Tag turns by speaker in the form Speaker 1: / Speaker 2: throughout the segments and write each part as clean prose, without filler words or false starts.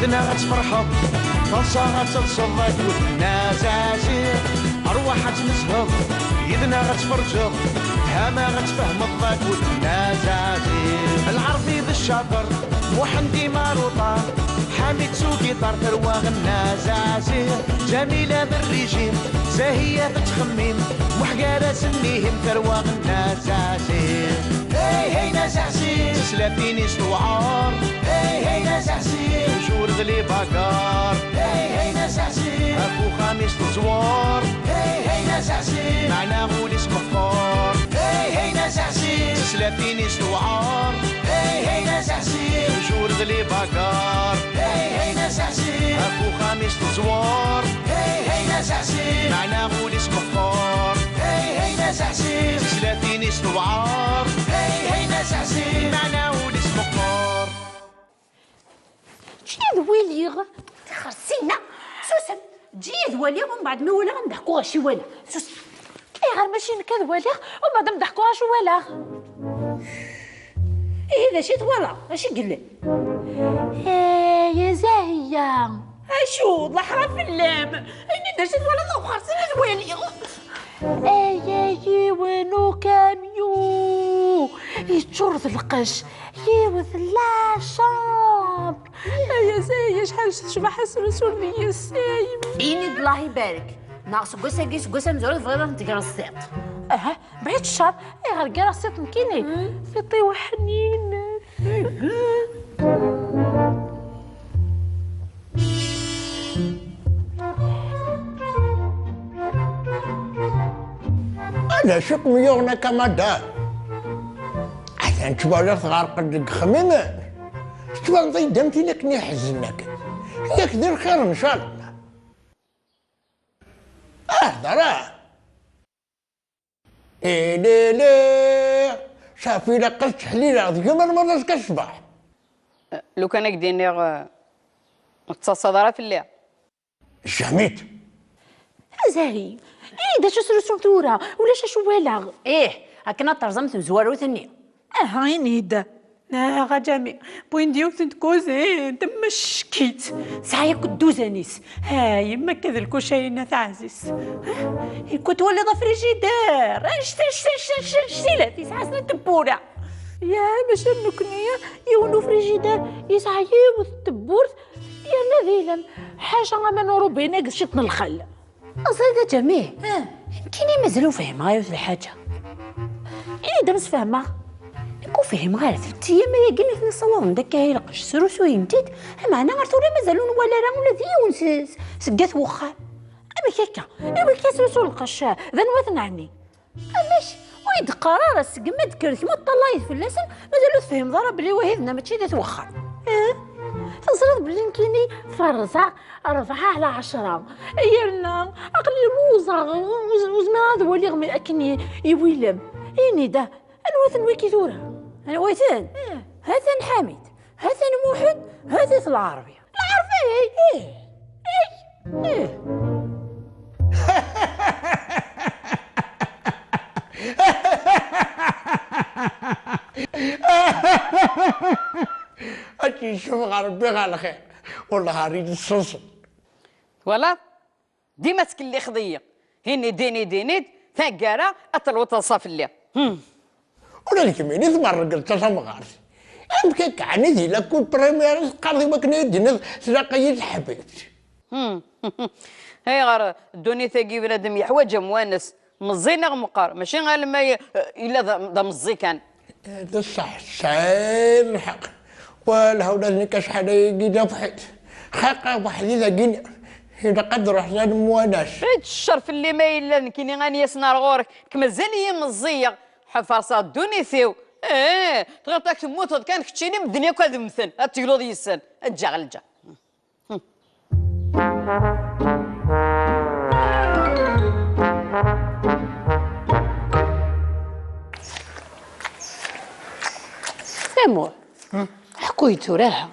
Speaker 1: يدنا غتفرحض طنسا غتتصدق ودنا زازير أرواح غتنسهض يدنا غتفرجض هما غتفهم الضاك ودنا زازير العربي بالشاطر محمدي ماروطار حامد سوقي طار ثروة غنا زازير جميلة بالريجيم زاهية بتخميم محقارة سنيهم ثروة غنا زازير هي هي ناس عسير سلافيني سوعار هي ناس عسير جور ذلي باكار هي ناس عسير اكو خامس تزوار هي ناس عسير معنا غولي سمقار هي ناس عسير سلافيني سوعار هي ناس عسير جور ذلي باكار هي ناس عسير اكو خامس تزوار هي ناس عسير معنا غولي سمقار هي ناس عسير سلافيني سوعار هي ناس عسير معنا غولي سمقار
Speaker 2: شنو ذواليغ خرسينا سوسن تجي ذواليغ ومن بعد ما ولا غنضحكوا غاشي ولا سوسن اي غير ماشي نكا ذواليغ ومن بعد نضحكوا غاشي ولا ايه هذا شي طوالا اش قال يا زاهيه اشو ضحره في اللام اين درت ولا ضو خرسينا ذواليغ اي وينو كاميو يتشرد القش يوث لا شامب يا زاهيه شحال تشبح السلسول ليا السايم عيني الله يبارك ناقص قوسه قيس قوسه مزول فغير نتقرا الصيط بعيد الشر اي غير قرا الصيط مكيني في طيوه حنين
Speaker 3: أنا شق ميوغنا كما دار عشان تبالغ غارق ديك خميمة تبالغ ضي دمتي لك نحزنك ياك دير خير إن شاء الله دراه لي صافي لا قلت حليله ديما المرة كالصباح
Speaker 4: لو كان كديني متصاصة في الليل
Speaker 3: جاميت
Speaker 2: زاهي ايه دا شو سلسون تورا ولا شو والغ ايه هكنا ترزمت مزوارو ثاني هايني دا لا غجامي بوين ديوك تنتكوزين تمشكيت سايا كدوزانيس هاي ما كذا الكوشاينا تعزيس كنت ولد فريجيدار اشتي لا تسعة سنين تبورة يا باش النكنية يونو فريجيدار يسعى يوث تبورت يا نذيلم حاجة ما نورو بينا قشطنا الخل أصلا جميع يمكن مازالو فاهمة غير الحاجة إيه دمس فاهمة يكون فاهم غير 3 أيام يا قلت نصوض من داك هيلقش سروسو يمتد معنا غير تولا مازالون ولا راه ولا ديون سقات وخا أما هكا إوا كاسروسو لقش ذا نواثن عني علاش ويد قرار السقمة كرث ما طلايت في اللسن مازالو تفهم ضرب بلي وهذنا ماشي ذات وخا تنصرت بلي يمكنني فرزع 4 على 10 يرنا عقلي روزة وزمان هذا ولي غمي أكني يويلم إني ده أنا وثن ويكي ثورة أنا وثن هذا حميد هذا موحد هذا العربية العربية إيه
Speaker 3: أجي شوف غربي على خير والله أريد الصوص
Speaker 4: ولا ديما تكلي خضيه هني دينيد ثقاره اطلو تصاف الليل
Speaker 3: ولا كميني ثمر قلت تصم غارسي يمكن كعني دي لا كنت بريمير قاضي ما كنا يدينا سلاقية حبيت
Speaker 4: هاي غير الدنيا ثاقي بنادم يحوج موانس مزينا غمقار ماشي غير لما الا ذا مزي كان
Speaker 3: هذا الصح سعيد الحق والهولة كشحال يجي فحيت خاقة وحدي ذاقين إذا قدر حسن مواناش
Speaker 4: بعيد الشر في اللي ما إلا كيني غاني يسنار غورك كما زانية مزية حفاصة دوني ثيو تغطاك تموت كان كتشيني من الدنيا كاد مثل التقلوض يسن الجا
Speaker 2: سامو حكويتو راها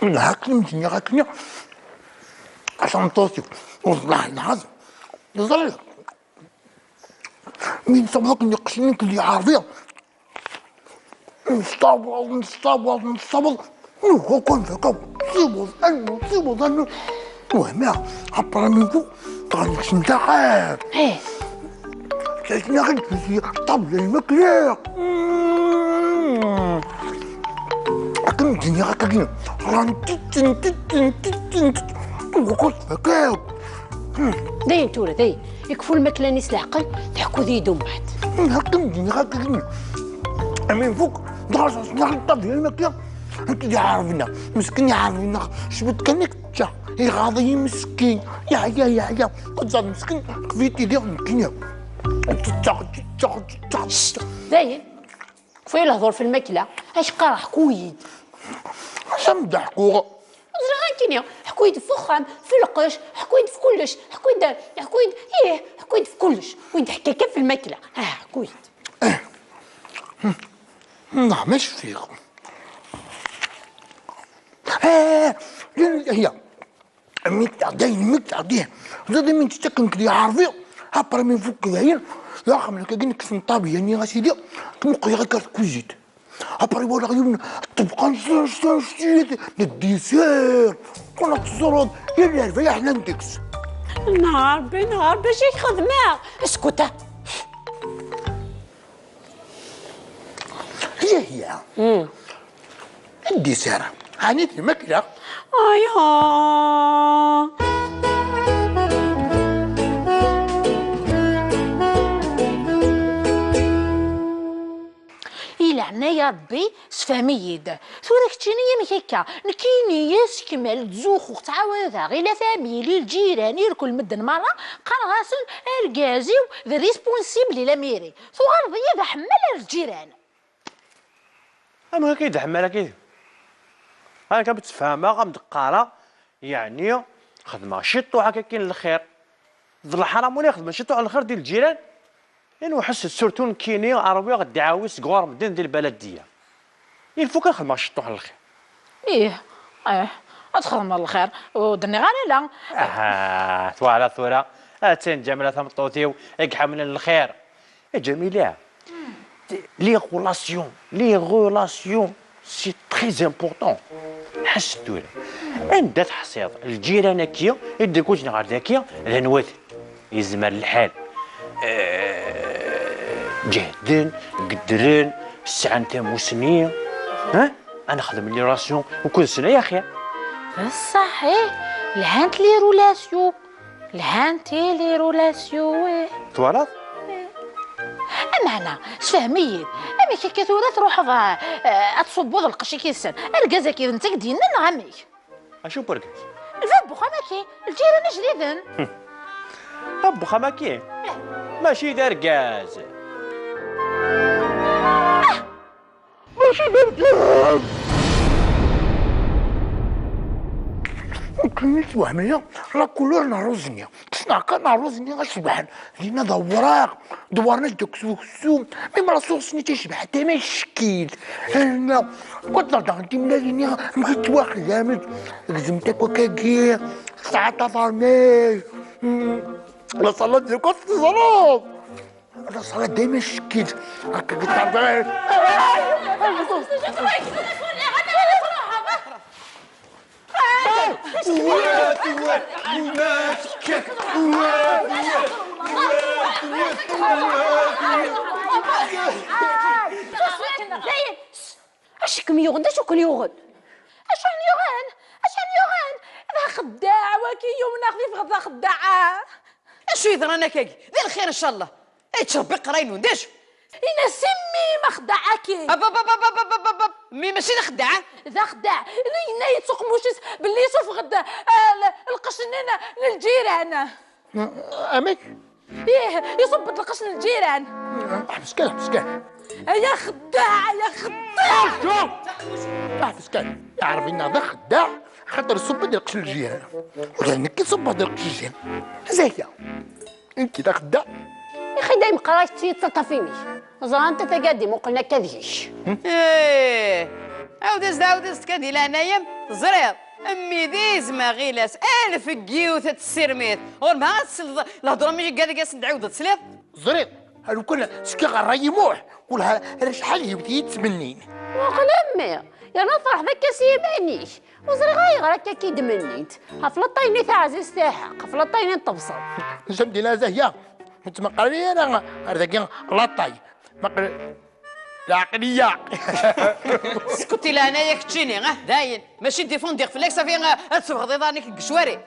Speaker 3: لا كلمتني غاكني عشان طوتي والله العظيم يظل من سبقني قشنك اللي عارفيه نستبض هو كون فيك نصيبو وهنا عبر من فوق طالع نتاعها كاش ناخد في طبل المكلاق أكن الدنيا هكاك راني تتن وقلت فكاك
Speaker 2: داين تورا داين يكفوا الماكله نيس العقل تحكوا ذيدو بعد
Speaker 3: هكا الدنيا هكاك من فوق درس ناخد طبل المكلاق انت اللي عارفنا مسكين يعرفنا شبت كانك تشا غاضي مسكين يا قد مسكين قفيتي ليه مسكين
Speaker 2: داين فين الهضور في الماكله اش قرا حكويد
Speaker 3: اش نضحكوا
Speaker 2: زرا كينيا حكويد في الفخام في القش حكويد في كلش حكويد في كلش وين تحكي كيف في الماكله حكويد
Speaker 3: نعم مش فيكم هي متعدين زاد من تسكن كدي عارفي هابر من فوق كداين يا اخي ملي كاين كسن طابي يعني غاسيدي تمق يا كاس كوزيت هابر ولا غيوم تبقى نشتي الديسير كنا تصرد يا عارفه يا حنا ندكس
Speaker 2: نهار بنهار باش يخدمها اسكت
Speaker 3: هي الديسير عانيت الماكله
Speaker 2: يلعنا يا ربي سفاميد ثورك تشيني مي هكا نكيني يسكمل تزوخ وتعاوذها غير لا فاميلي الجيران الكل مدن مره قال غاسل الكازي ذا ريسبونسيبل لا ميري ثو غرضي ذا حمل الجيران
Speaker 5: اما كيد حمل كيد انا كنتفاهمها غمدقاره يعني خدمه شطو هكا كاين الخير ظل الحرام ولا يخدم شطو على الخير ديال الجيران يعني وحس سورتو كيني عربيه غدي عاوي صغار مدين ديال البلديه يلفو كنخدم شطو على الخير
Speaker 2: ادخل على الخير ودني غير لا
Speaker 5: توعلى ثوره اتين جميله ثمطوتيو يقحى من الخير يا جميله لي غولاسيون سي تري امبورطون حس الدوله عند تحصيد الجيران كيا يدير كلشي نهار ذاكيا لنوات يزمر الحال جهدن قدرن الساعه تاع سنين انا خدم لي راسيون وكل سنه يا اخي
Speaker 2: صحيح لهانت لي رولاسيون
Speaker 5: توالط
Speaker 2: معنا سفهميد امي كي كثورة تروح تصبو ذا القشي كيسن الكازا كي انت دينا نعمي
Speaker 5: اشوف بركز
Speaker 2: الفاب بوخاماكي الجيران جديدن
Speaker 5: ابو خماكي ماشي دار كاز
Speaker 3: كنت وهمية لا كولور ناروزنيا تصنع كان ناروزنيا غشبحن لينا دوارنا الدكسوكسو ميم راسوسني تشبح حتى ما الشكيل انا كنت نرضى انتي ملاليني مغيت واخد جامد كزمتك وكاكي ساعة طارمي لا صلاة ديال كنت صلاة لا صلاة دايما الشكيل هكا قلت عرضي
Speaker 2: اشكم يغد اشكون يغد اشان يغان هذا خداع وكي يوم ناخذ في غدا خداعه
Speaker 4: اشو يضرنا كاكي ذي الخير ان شاء الله تشربي قراينو داش
Speaker 2: انا سمي ما خداعكي
Speaker 4: مي ماشي خداعه
Speaker 2: ذا خداع انا يتسوق موشيس باللي يصف غدا القشنينه للجيران
Speaker 3: امك
Speaker 2: يصب القشن للجيران
Speaker 3: احبس كان
Speaker 2: يا خداع
Speaker 3: احبس كان عارفين هذا خداع خاطر يصب ديال قش الجيران ولكن كي يصب ديال قش الجيران زاهيه انت دا خداع
Speaker 2: يا اخي دايما قرايتي تطفيني زعما انت تقدم وقلنا كذيش
Speaker 4: عاود كادي لهنايا زرير امي ديز ما غيلاس 1000 كيوثة السيرميت غير ما غتسل الهضره ماشي قال لك ندعاود تسليط
Speaker 3: زريط هلو كنا سكي غير يموح ولا شحال يبدي يتمنين
Speaker 2: وقلمي يا نفرح ذاك سيبانيش وزري غايغ راك كي دمنيت افلطيني تاع عزيز تاعك افلطيني تبصر
Speaker 3: نسمدي زهيا انت ما قرري انا هذاك لاطاي ما قرر العقليه.
Speaker 4: اسكتي لا انايا كتشيني داين ماشي ديفونديغ فلاك صافي تسوغ ضانيك القشواري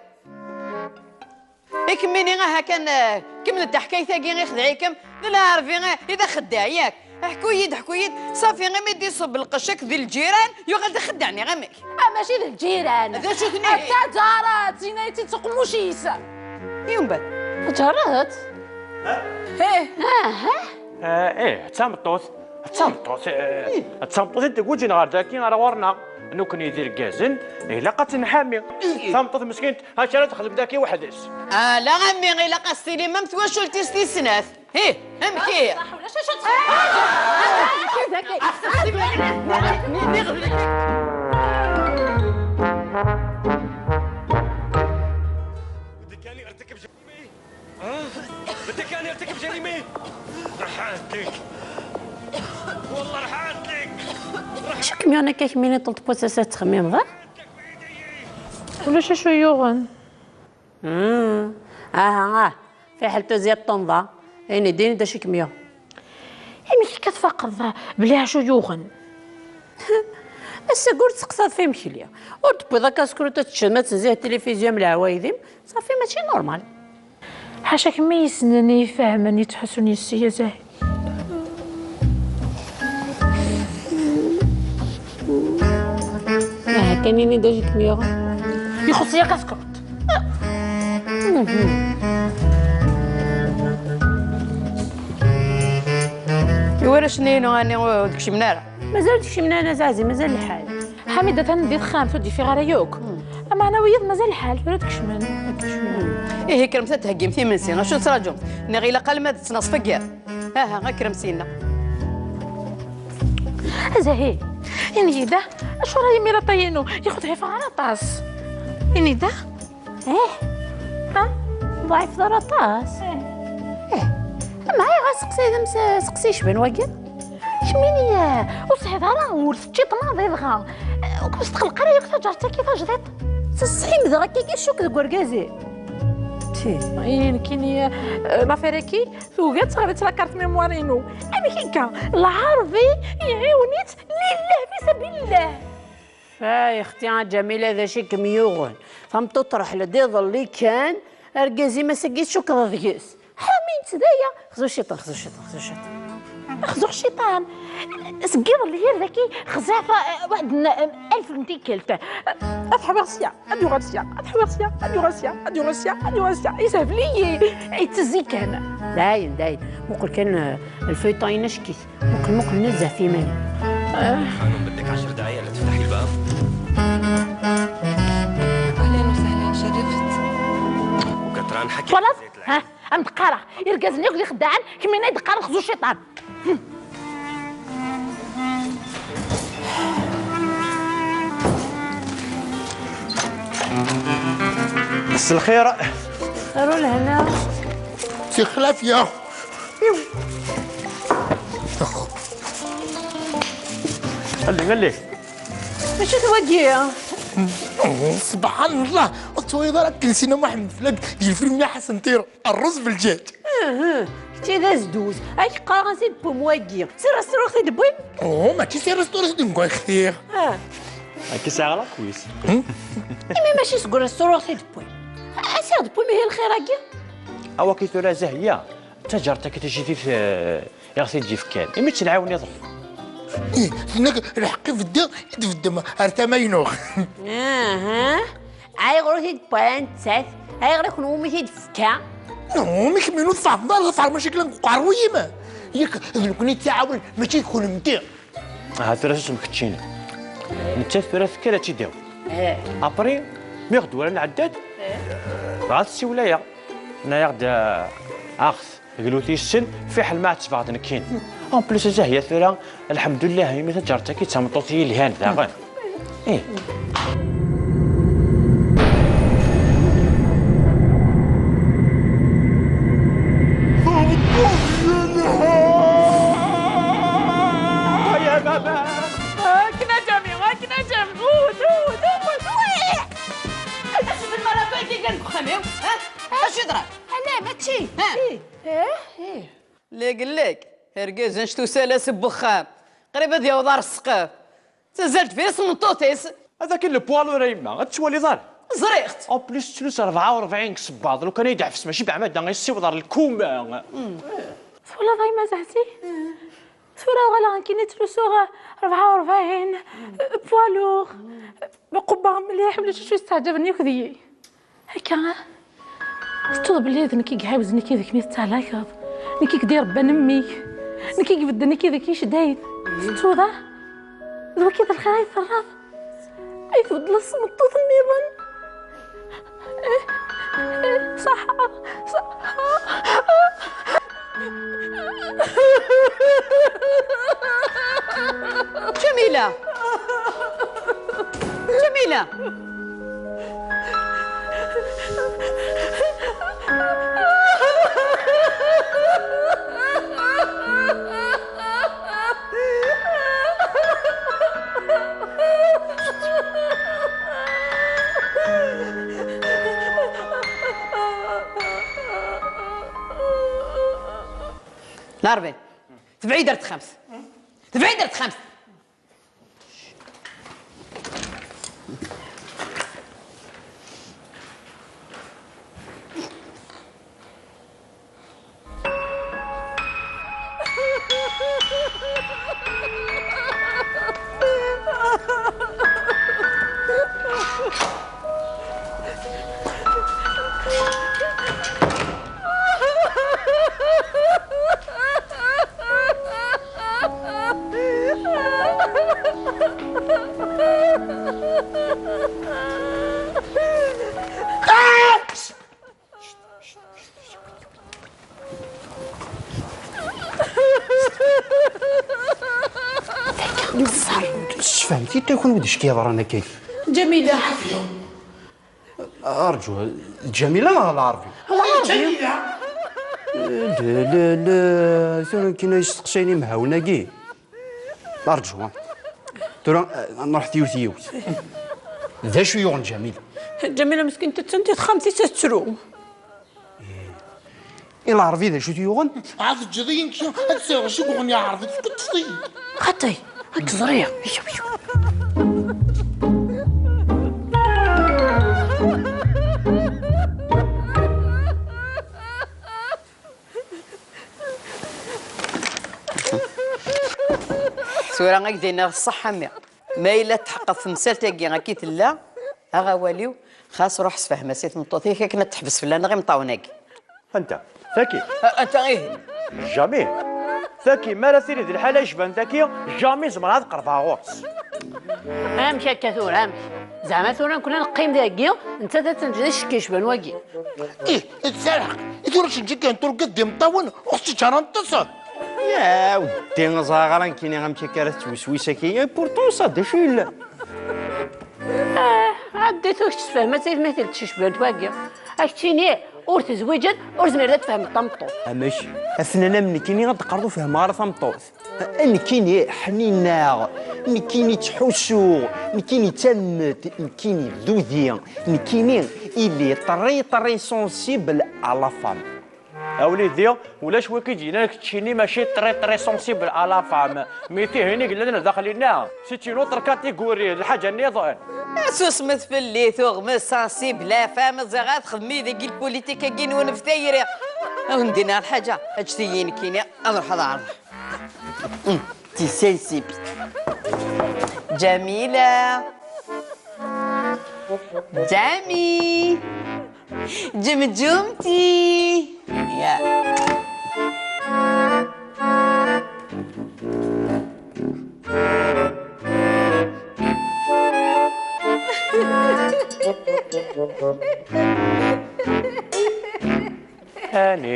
Speaker 4: كميني كان كملت حكايتاكي غير خدعيكم لا عارفين اذا خداع ياك حكويد صافي غير ما يدي يصب القشك ذي الجيران يغاد خدعني غمك
Speaker 2: ماشي للجيران
Speaker 4: هذا شو ثني
Speaker 2: حتى جارات زينايتي تقموشيس
Speaker 4: يوم بعد
Speaker 2: جارات
Speaker 5: ايه تسامطوث انت قلت لنا غير داكي غير ورنا انو كان يدير كازن الا قات نحامي تسامطوث مسكين ها شرا تخدم داكي وحدس
Speaker 4: لا غمي غير لا قصتي لي ما متواش تيستي سناث امكي
Speaker 2: صح ولا شو
Speaker 6: بدك اني ارتكب جريمه رحاتك والله رحاتك
Speaker 2: شو كمي انا كيكميني طلت بوساسات تخميم غير ولا شو يوغن في حالته زياد طنضة يعني ديني دا شي كمية مي كي كتفقد بليها شو يوغن بس قلت سقسات في مشلية قلت بيضا كاسكروتا تشمت تنزيه التلفزيون من العوايدم صافي ماشي نورمال حاشا كمي يسنني فاهمني تحسني السيا زاهي كانيني دا شي كمية يخص يا كاسكروت
Speaker 4: يورا شنينو اني داكشي مناره
Speaker 2: مازال داكشي مناره زازي مازال الحال حميده تندي تخام تودي في غرايوك اما انا وياك مازال الحال ولا داكشي
Speaker 4: ايه كرمسات تهقيم في منسينا شو تراجم نغي لا قال ما تنصف كاع غا كرمسينا
Speaker 2: زاهي يعني دا اش راهي ميرا طينو ياخذ عيف على طاس يعني دا ضعيف دار طاس معايا غاسقسي اذا سقسي شبان واقع شميني وصحيت راه ورثتي طناضي دغا وكبس تخلق راه ياك تجرتها كيفاش جديت تصحي مدغا كي شوك كوركازي يعني كيني لافيريكي فوقات غادي تراكرت ميموارينو انا كيكا العربي يعاونيت لله في سبيل الله فاي اختي جميله هذا شي كميوغن فهم تطرح لدي ظلي كان اركازي ما سقيت شو كضيس حامين تدايا خذو الشيطان خذو الشيطان سقيض اللي هي ذاكي خزافه واحد 1200 كلفه اديو غاسيا يسهل لي يتزي كان داين ممكن كان الفيطاين نشكي ممكن نزه في مالي
Speaker 6: خانم بدك 10 دقايق لتفتحي الباب
Speaker 7: اهلا وسهلا شرفت
Speaker 6: وكتران حكي
Speaker 2: خلاص متقارع يركزني ياخذ خداعا كمي نايد قارع خذو الشيطان
Speaker 5: بس الخير
Speaker 2: خيروا لهنا
Speaker 3: سي خلافية
Speaker 5: خلي
Speaker 2: ماشي تواجيه
Speaker 3: سبحان الله التويضه راك نسينا محمد فلاك ديال الفيلم يا حسن طير الرز بالدجاج
Speaker 2: كي داز دوز اي قاغا سي بوم واجيه سير اختي دبويم
Speaker 3: ماشي سي ريستورون نقول خير
Speaker 5: كي ساعه كويس
Speaker 2: ماشي سكور اختي دبويم سير دبويم هي الخير هاكي
Speaker 5: اوا كي ترى زهيه تجارتك تجي في يا سي تجي في كان اما تنعاوني ظل
Speaker 3: هناك الحقي في الدم في الدم ارتمينو
Speaker 2: اي غروتي دبويم تسات اي غير يكون امي تدفكا
Speaker 3: ميك منو صعب نار غفار مشاكل قرويه ما ياك كوني تعاون ماشي يكون مدير
Speaker 5: هذا راه اسمك تشينا انت ثلاث كلا تيداو ابري مي غدو ولا العداد عاد سي ولايا انا غدا اخذ قلوتي السن في حل ما تبعض نكين اون بليس زاهيه ثرا الحمد لله هي مثل جارتك كي تمطوطي الهان داغن
Speaker 4: جامي اش يضرب؟
Speaker 2: لا ماشي
Speaker 4: لا قال لك هرقاز نشتو سلاسل بخام قريبه ديال دار السقاف تزلت فيه سمنطوطيس
Speaker 5: هذا كاين البوالو ريما غتولي دار
Speaker 4: زريقت
Speaker 5: او بليس تلوس 44 كسباط لو كان يدعفس ماشي بعمد غيسيو دار الكوما
Speaker 2: ولا ضاي ما زعتي صورة ولا كاين تلوسوغ 44 بوالوغ بقبة مليح ولا شو يستعجبني وكذي هكا ستوض بلي نكي كعاوز نكي ذاك ميت تاع لاكاض نكي كدير بنمي نكي كبدا نكي ذاك يشدايد ستوضا ذو كي الخير يفرض يتبدل السمطوط النيران صح
Speaker 4: جميلة جميلة ناربي تبعي درت خمس تبعي درت خمس
Speaker 3: فهمتي تيكون وديش كيهضر انا كيف
Speaker 2: جميلة
Speaker 3: ارجو جميله لا عرفي
Speaker 1: جميلة
Speaker 3: لا لا ثاني كاين يستقشيني مهاونه كي ارجو ترى نروح ثيوث ذا شو يغن جميله
Speaker 2: جميلة مسكين تتسنتي خمسة تترو
Speaker 3: إلا عرفي ذا شو تيغن
Speaker 1: عاد جدين كي هتسوي شو بغني عرفت كنت تصيد
Speaker 2: خطي هاك زريع
Speaker 4: سورة غاك دينا الصحة ما إلا تحقق في مسالتك غاكي تلا أغا واليو خاص روح سفهم سيت مطوطي كي كنا تحبس في لنا غير مطاوناك
Speaker 5: انت ذكي
Speaker 4: أنت إيه
Speaker 5: جامي ذكي ما راسيري ذي الحاله يشبان ذكي جامي زمر هاد قرفا غوص
Speaker 2: امشي هكا ثورة امشي زعما ثورة كلنا نقيم ذاكي انت تنجد شكيش بان واكي
Speaker 1: ايه تسرق يدور شنجي كان طول قدي مطون اختي كان انتصر
Speaker 3: يا ودي صغارا كاين غنمشي كارت وسويسه كي بورتون سا دا شو لا
Speaker 2: عديتو كش تفهم سيف مثل تشبان واكي اكتيني اور تزويجت اور زمير تفهم الطمطو
Speaker 3: ماشي اثنانا من كيني غتقرضوا فيه مغار ثمطوط ان كيني حنينه ان كيني تحوسو ان كيني تمت ان كيني ذوذي ان كيني اللي طري سونسيبل على فام
Speaker 5: اوليدي ولاش وكي جينا تشيني ماشي طري سونسيبل على فام ميتي هني قلنا لنا داخلين سيتي نوتر كاتيجوري الحاجه النظام
Speaker 4: سوس مثفلي ثوغ سانسيبل لا فام زغات خدمي ذيك البوليتيكا كين ونفتيري وندينا الحاجه اجتيين كيني نروح هذا تي سنسيبل جميله جامي جمجمتي يا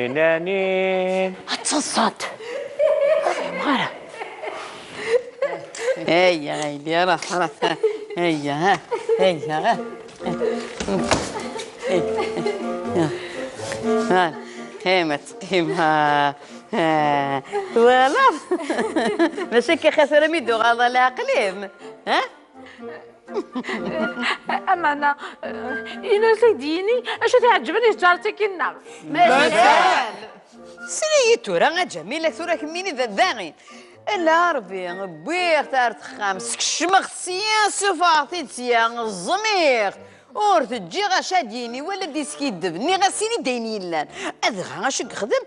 Speaker 5: نانين
Speaker 2: هتصصد مغارة
Speaker 4: هيا هيا انا هيا ها هيا ها هيمت قيمها ولا ماشي كي خسر ميدو غاضا العقليم ها
Speaker 2: اما انا انا سيديني اش تعجبني جارتي كنا
Speaker 4: مازال سنيتو راه جميله ثورة كميني ذا داغين لا ربي بويغ تارت خامس كشمغ سيان سفاغتي سيان الزميغ اور تجي غاشاديني ولا ديسكي دبني غاسيني دايني لان اذا غاش نخدم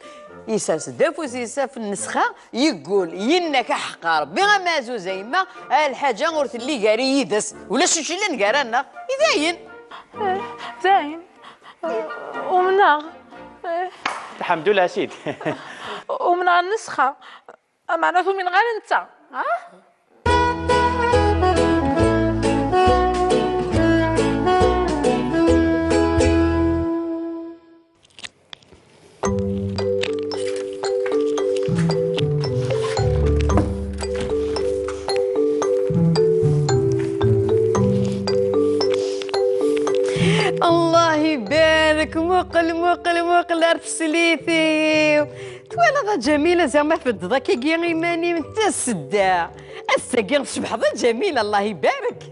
Speaker 4: يساس دافوس يساف النسخه يقول ينك حق ربي غمازو زي ما الحاجه غورت اللي قاري يدس ولا شي اللي نقرانا يداين
Speaker 2: زين ومناغ
Speaker 5: الحمد لله سيدي.
Speaker 2: ومناغ النسخه معناته من غير انت
Speaker 4: الله يبارك موقل ارسليتي توالا جميله زعما في الضكي كي غيماني من السداع الساقي صبح جميله الله يبارك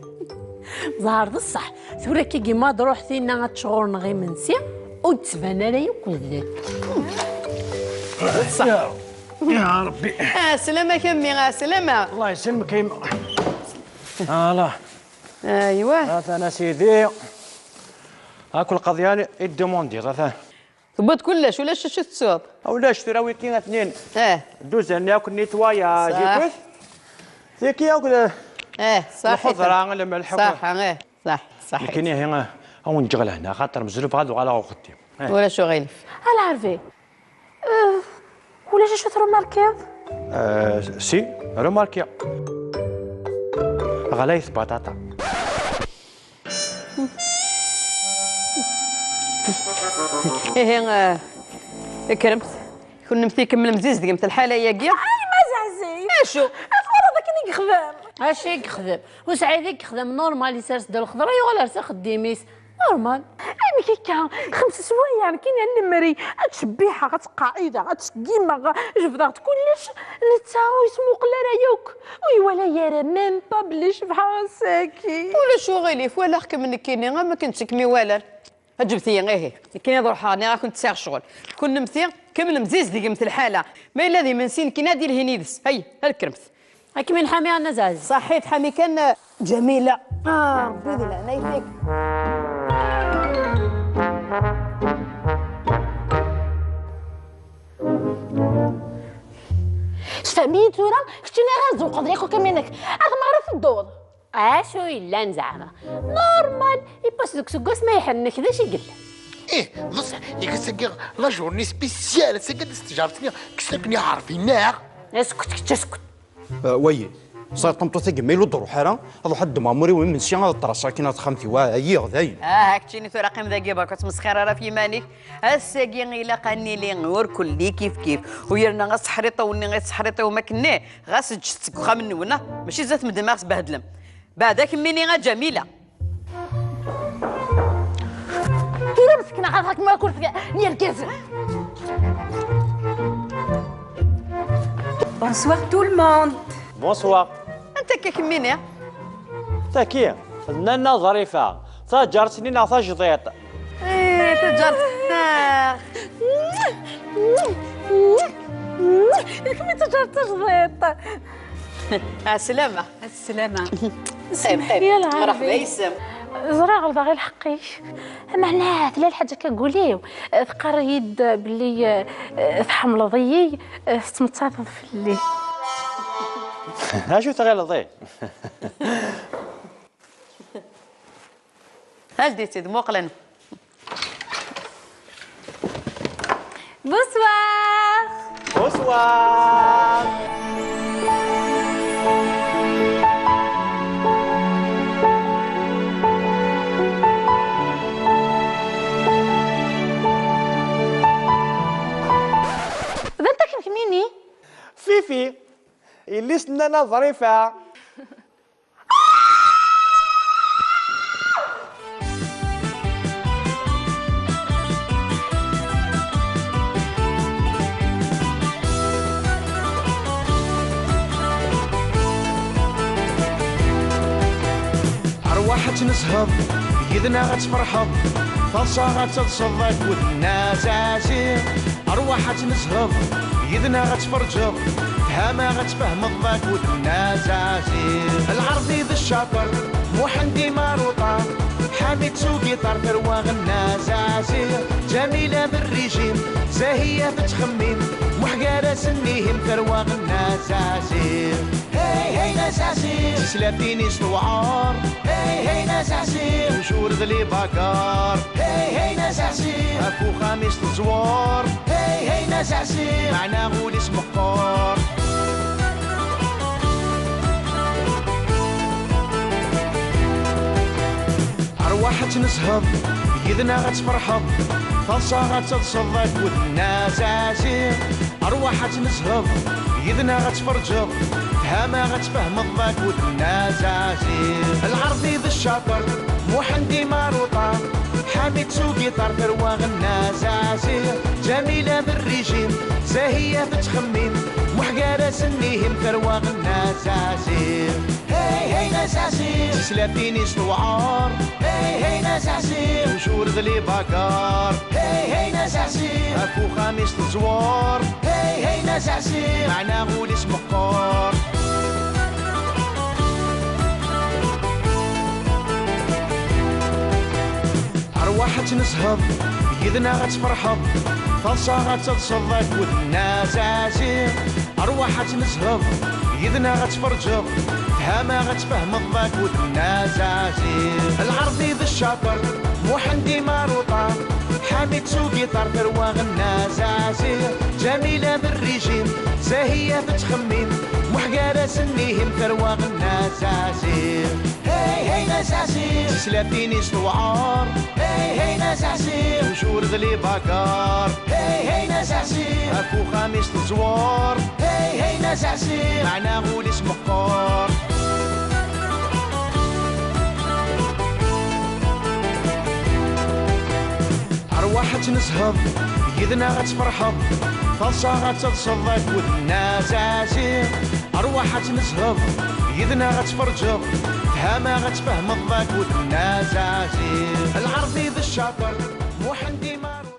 Speaker 2: ظهر الصح ثورة كي ما تروح فينا تشغل غير منسي وتبان لي وكذا
Speaker 3: صح يا ربي.
Speaker 4: سلامة كمي سلامة
Speaker 5: الله يسلمك يما. الله
Speaker 4: ايوا
Speaker 5: انا سيدي هاكل قضيان الدوموندي ثاني
Speaker 4: ثبت كلش ولا شو تصوب
Speaker 5: اولا شترا ويكين اثنين دوز ناكل نيتوايا
Speaker 4: صح.
Speaker 5: جيكوث ذيك ياكل
Speaker 4: صح
Speaker 5: الخضره الملح
Speaker 4: صح
Speaker 5: لكن هنا او نجغل هنا خاطر مزلوف هذا وعلى اختي
Speaker 4: ولا شو غيلف
Speaker 2: هلا عارفه ولا شو تروماركيض
Speaker 5: سي روماركيا غلايث بطاطا
Speaker 4: كرمت كنا نمثي كمل مزيز ديك الحاله يا كيا
Speaker 2: ما زعزي
Speaker 4: اشو
Speaker 2: اتفرض كني خدام اشي خدام وسعيدك خدام نورمال يسرس ديال الخضره ولا رسا خديميس نورمال اي كيكا 5 سوايع يعني كاين النمري تشبيحه غتقاعده غتسكيمه جفدات كلش نتاو يسمو قلاره يوك وي ولا يرى ميم با بلي شبحه ساكي
Speaker 4: ولا شو غيليف ولا حكم انك كاينه ما كنتش كمي والو جبتي غير كاين يروح انا كنت ساغ شغل كون نمثي كمل مزيز ديك مثل الحاله ما الا ذي منسين كي نادي الهنيدس هي الكرمت
Speaker 2: هاك من حامي انا زاز
Speaker 4: صحيت حامي كان جميله ربي ذي انا يفيك
Speaker 2: فهميت ورا شتيني غازو قضيكو كمينك عاد ما عرف الدور شو الا زعما نورمال يباس دوك سكوس ما يحنك ذا شي قال
Speaker 3: ايه بصح ديك الساقي لا جورني سبيسيال الساقي استجارتني كسكني عارفينها.
Speaker 2: اسكت اسكت
Speaker 8: وي صار طمطوتي قميلو درو حرا هذا حد ماموري وين من شيان الطراسه كينا خمتي واهي غذاين
Speaker 4: هاك تشيني ثورة قيم ذاكي برك تمسخر راه في مانيك الساقي غيلا قاني لي غور كلي كيف ويرنا غا سحريطه وني غا سحريطه وما كناه غا سجتك وخا منونا ماشي زات من دماغ بهدلم بعداك مني غا جميله
Speaker 2: كيرا مسكينه غاك ما كنت نيركز
Speaker 7: Bonsoir tout le monde.
Speaker 5: بونسوار
Speaker 4: انت كميني
Speaker 5: تاكي فنانة ظريفة جارتني نعطى جضيط
Speaker 4: تجارت
Speaker 2: كمي تجارت جضيط
Speaker 4: سلامة
Speaker 7: السلامة.
Speaker 4: خير
Speaker 2: يلا
Speaker 4: مرحبا يسم
Speaker 2: زرا غلطة غير الحقي معناه لا الحاجة كنقوليو ثقر يد بلي حمل ضيي تمتصاطف في الليل
Speaker 5: ها شو تغلطي
Speaker 4: هل ديتي دموقلن
Speaker 7: Bonsoir.
Speaker 5: بونسوار
Speaker 2: إذا أنت كميني
Speaker 5: فيفي اللي سنانة ظريفة
Speaker 1: أرواح تنسهض يدنا غتفرحض فالصا غتتصدق والناس عسير أرواح تنسهض يدنا غتفرجض هما غتفهم الضاك والناس عسير العرضي ذا الشاطر محندي ماروطة حامد سوقي طار ترواغ الناس عسير جميلة بالريجيم زاهية تتخمم محقارة سنيهم ترواغ الناس عسير هاي هاي ناس عسير سلافيني سوعار هاي هاي ناس عسير وشور ذلي باكار هاي هاي ناس عسير اكو خامس الزوار هاي هاي ناس عسير معنا غول اسمه قار أرواح تنسهض يدنا غتفرحض فالصا غتتصدق والناس عسير أرواح تنسهض يدنا غتفرجض هما غتفهم الضاك والناس عسير العرضي ذا الشاطر محندي ماروطة حامد سوقي طار ترواغ الناس عسير جميلة بالريجيم زاهية تتخمم محقارة سنيهم ترواغ الناس عسير هاي هاي ناس عسير سلافيني سوعار هاي هاي ناس عسير وشور ذلي باكار هاي هاي ناس عسير اكو خامس الزوار هاي هاي ناس عسير معنا غول اسمه قار أرواح تنسهض يدنا غتفرحض فالصا غتتصدق والناس عسير أرواح تنسهض يدنا غتفرجض هما غتفهم الضاك والناس عسير العرضي ذا الشاطر محندي ماروطة حامد سوقي طار ترواغ الناس عسير جميلة بالريجيم زاهية تتخمم محقارة سنيهم ترواغ الناس عسير هاي هاي ناس عسير سلافيني سوعار هاي هاي ناس عسير وشور ذلي باكار هاي هاي ناس عسير اكو خامس الزوار هاي هاي ناس عسير معنا غول اسمه قار أرواح تنسهض يدنا غتفرحض فالصا غتتصدق والناس عسير أرواح تنسهض يدنا غتفرجض هما غتفهم الضاك والناس عسير العرضي ذا الشاطر محندي مارو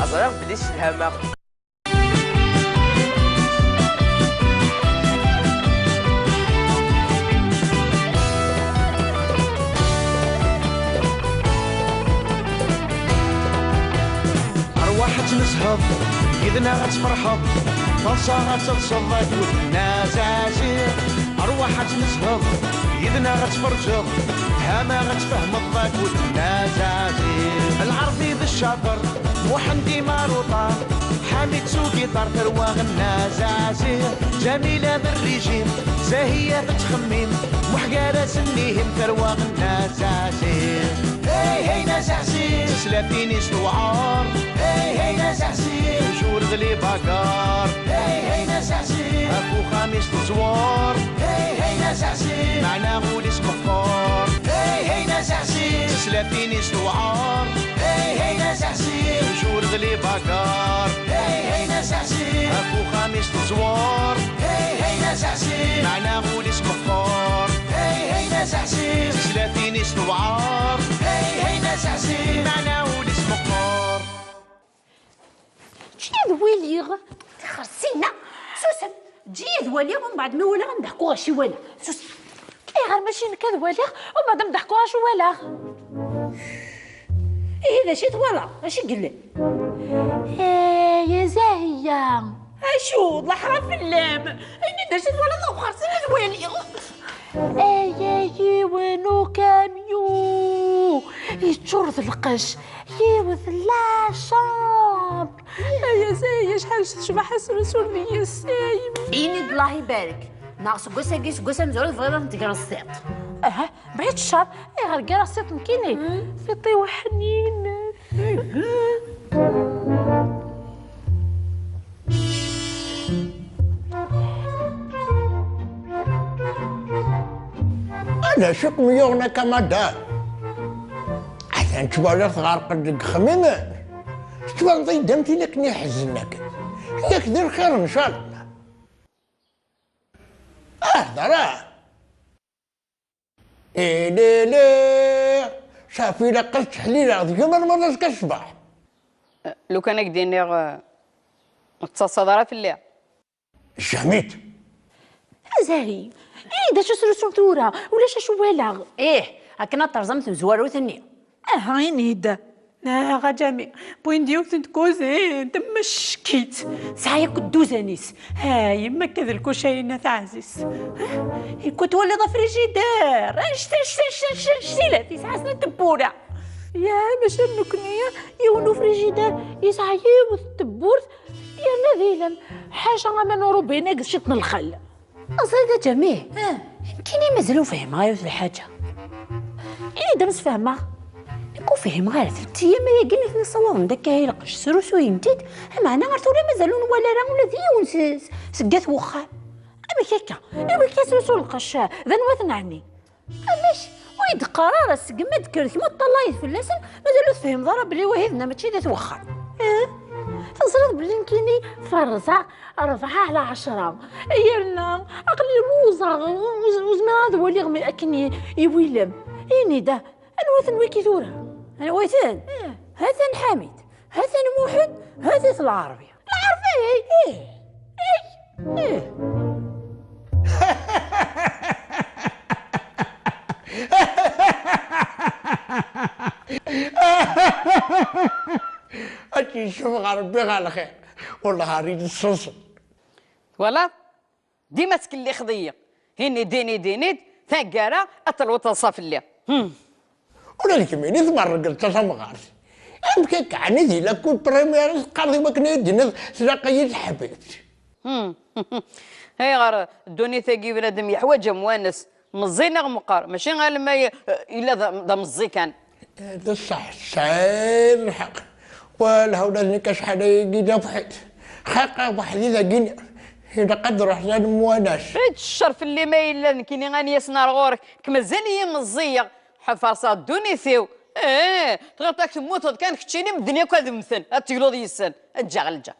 Speaker 9: أصلا بديش الهمة
Speaker 1: أرواح تنسهض يدنا غتفرحض فالصا غتتصدق والناس عسير أرواح تنسهض يدنا غتفرجض هما غتفهم الضاك والناس عسير العرضي ذا الشاطر محندي ماروطة حامد سوقي طار ترواغ الناس عسير جميلة بالريجيم زاهية تتخمم محقارة سنيهم ترواغ الناس عسير هاي هاي ناس عسير سلافيني سوعار هاي هاي ناس عسير وشور ذلي باكار هاي هاي ناس عسير اكو خامس الزوار هاي هاي ناس عسير معنا غول اسمه قار هاي هاي ناس عسير سلافيني سوعار هاي هاي ناس عسير وشور ذلي باكار هاي هاي ناس عسير اكو خامس الزوار هاي هاي ناس عسير معنا غول اسمه قار هاي هاي ناس عسير سلافيني سوعار هاي هاي ناس عسير معنا غول اسمه قار
Speaker 2: شنو ذواليغ خرسينا سوسن تجي ذواليغ ومن بعد ما ولا غنضحكوها شي ولا سوسن اي غير ماشي نكا ذواليغ ومن بعد نضحكوها شي ولا ايه هذا شي طوالا اش قال يا زاهيه اشو ضحره في اللام اني درت ولا خرسينا ذواليغ يا وينو كاميو يتشرد القش يوث لا شامب يا زاهيه شحال شبح السلسل يا سايم إني الله يبارك ناقص قوسا مزول فغير نتقرا السيط بعيد الشهر غير قرا السيط مكيني في طيوة حنين
Speaker 3: أنا شك ميوغنا كما دار عشان تبالغ غارق ديك خميمة تبان ضي دمتي لك نحزنك ياك دير خير إن شاء الله اهدر إيه لا صافي لا قلت حليله ديما ما كتشبح.
Speaker 4: لو كان كديني متصاصه في الليل.
Speaker 3: جاميت
Speaker 2: زهري دا شو سوليسيون تورا ولا شو بالغ هاكنا ترزمت مزوارو ثاني هايني دا غا جامي بوين ديوك تنتكوزين تما شكيت ساعي كدوزانيس هاي ما كذا الكوشاينا تعزيز كنت ولد فريجيدار شتي لا في ساعه تبوره يا باش نكنيه يونو فريجيدار يسعى يوث تبورت يا نذيلا حاجه ما نورو بينك شطن الخل أصلا جميع كيني مازالو فاهمة غير الحاجة إني دمس فاهمة يكون فاهم غير 3 أيام يا قلنا نصور من داك هيلقش سروسو يمتد معنا غير ثوري مازالو ولا راه ولا ديون سقات وخا أما هكا إما كيسروسو لقش ذا نواثن عني ماشي ويد قرار السقمة ذكرت ما طلايت في اللسان مازالو تفهم ضرب بلي وهذنا ماشي ذات وخا تصرت بلي يمكنني فرزع 4 على 10 يرنا أقل وزمان هذا ولي غمي أكني يويلم إني ده الوثن ويكي ثورة الوثن هذا حميد هذا موحد هذا العربية إيه
Speaker 3: أجي شوف غربي على خير والله أريد الصوص
Speaker 4: ولا ديما تكلي خضيه هني دينيت ثقاره اطل وتصف الليل
Speaker 3: ولا الكميني ثمر قلت غارسي يمكن كعني ذي لكل بريمير قاضي ما كنا يدينا سلاقية حبيبتي
Speaker 4: هاي غير الدنيا ثاقي بنادم يحوج موانس مزينا مقار ماشي غير لما الا ذا مزي كان
Speaker 3: هذا صح ساير الحق ولا ولادني كشحال يجي فحيت خاقه وحدي ذاقيني إذا قدروا حسن مواناش
Speaker 4: هاد الشرف اللي ما إلا كيني غاني يسنار غورك كما زاني مزيه حفرصات دوني ثيو تغطاك تموت كان كتشيني من الدنيا كاد مثل التيلوض يسن الجا غلجا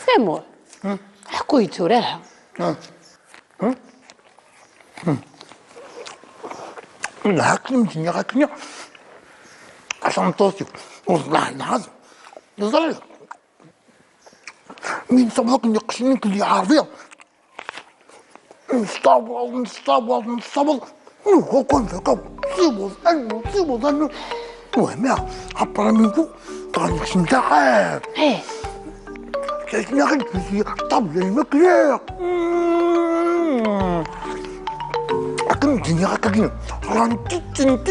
Speaker 2: سامور حكويتو راها
Speaker 3: لا كلمتني غاكني عشان توصي والله العظيم يظل مين سبقك نقشنك اللي عارفيه نستابل هو كون فيكم سيبو ظنو وهمها عبر منكو تغنقش نتاعك كاشنا غير في طبل المكليق كلمتني غاكني راني تتن